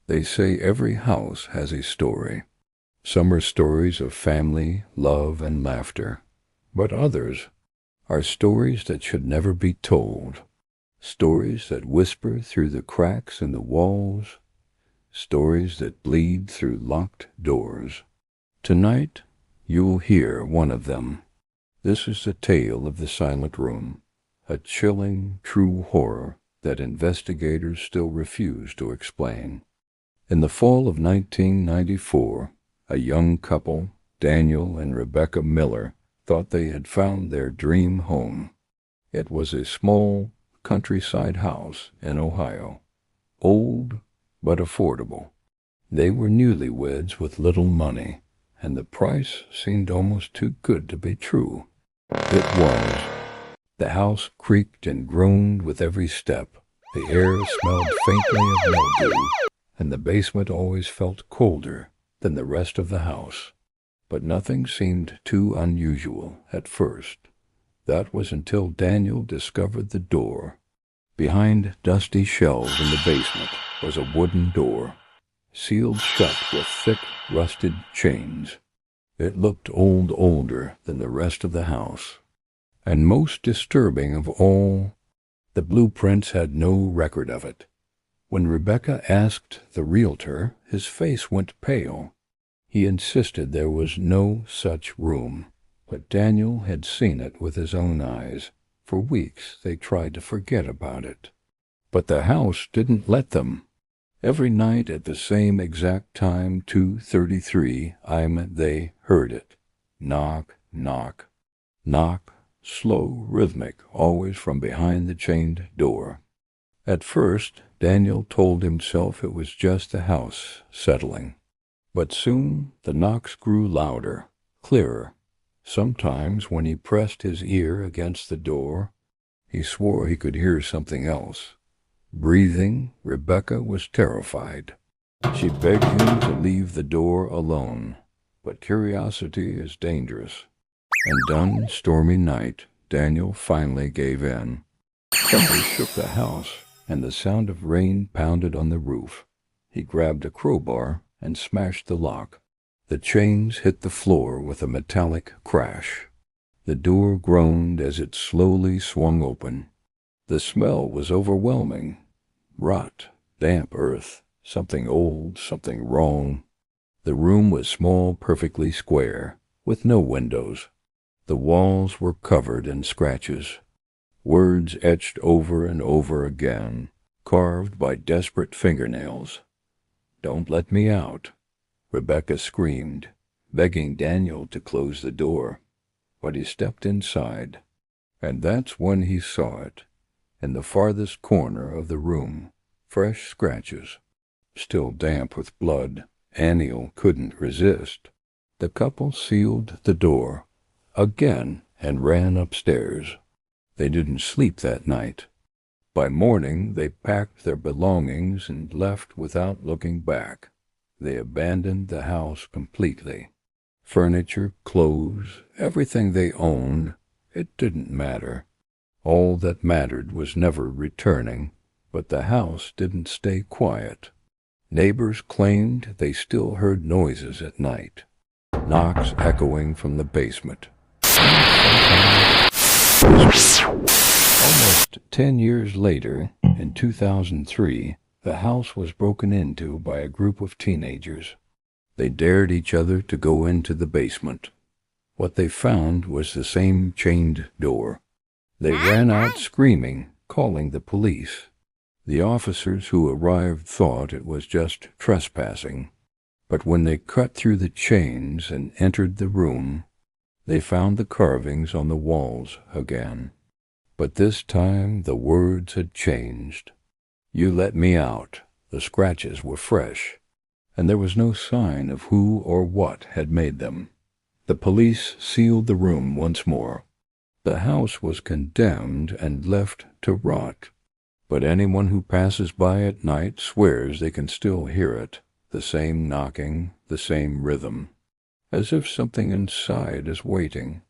They say every house has a story. Some are stories of family, love, and laughter, but others are stories that should never be told. Stories that whisper through the cracks in the walls. Stories that bleed through locked doors. Tonight, you'll hear one of them. This is the tale of the Silent Room, a chilling, true horror that investigators still refuse to explain. In the fall of 1994, a young couple, Daniel and Rebecca Miller, thought they had found their dream home. It was a small, countryside house in Ohio, old but affordable. They were newlyweds with little money, and the price seemed almost too good to be true. It was. The house creaked and groaned with every step. The air smelled faintly of mildew, and the basement always felt colder than the rest of the house. But nothing seemed too unusual at first. That was until Daniel discovered the door. Behind dusty shelves in the basement was a wooden door, sealed shut with thick, rusted chains. It looked older than the rest of the house. And most disturbing of all, the blueprints had no record of it. When Rebecca asked the realtor, his face went pale. He insisted there was no such room, but Daniel had seen it with his own eyes. For weeks they tried to forget about it. But the house didn't let them. Every night at the same exact time, 2:33 a.m., they heard it. Knock, knock, knock, slow, rhythmic, always from behind the chained door. At first, Daniel told himself it was just the house settling. But soon the knocks grew louder, clearer. Sometimes when he pressed his ear against the door, he swore he could hear something else. Breathing, Rebecca was terrified. She begged him to leave the door alone, but curiosity is dangerous. And one stormy night, Daniel finally gave in. Thunder shook the house, and the sound of rain pounded on the roof. He grabbed a crowbar and smashed the lock. The chains hit the floor with a metallic crash. The door groaned as it slowly swung open. The smell was overwhelming. Rot, damp earth, something old, something wrong. The room was small, perfectly square, with no windows. The walls were covered in scratches. Words etched over and over again, carved by desperate fingernails. "Don't let me out," Rebecca screamed, begging Daniel to close the door. But he stepped inside, and that's when he saw it. In the farthest corner of the room, fresh scratches, still damp with blood. Daniel couldn't resist. The couple sealed the door again and ran upstairs. They didn't sleep that night. By morning, they packed their belongings and left without looking back. They abandoned the house completely. Furniture, clothes, everything they owned, it didn't matter. All that mattered was never returning, but the house didn't stay quiet. Neighbors claimed they still heard noises at night, knocks echoing from the basement. Almost 10 years later, in 2003, the house was broken into by a group of teenagers. They dared each other to go into the basement. What they found was the same chained door. They ran out screaming, calling the police. The officers who arrived thought it was just trespassing, but when they cut through the chains and entered the room, they found the carvings on the walls again. But this time the words had changed. "You let me out." The scratches were fresh, and there was no sign of who or what had made them. The police sealed the room once more. The house was condemned and left to rot, but anyone who passes by at night swears they can still hear it, the same knocking, the same rhythm, as if something inside is waiting.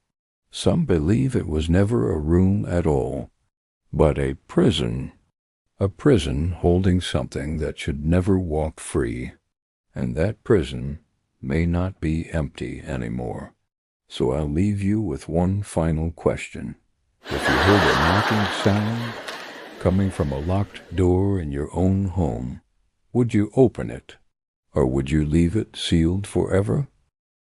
Some believe it was never a room at all, but a prison. A prison holding something that should never walk free, and that prison may not be empty anymore. So I'll leave you with one final question. If you heard a knocking sound coming from a locked door in your own home, would you open it, or would you leave it sealed forever?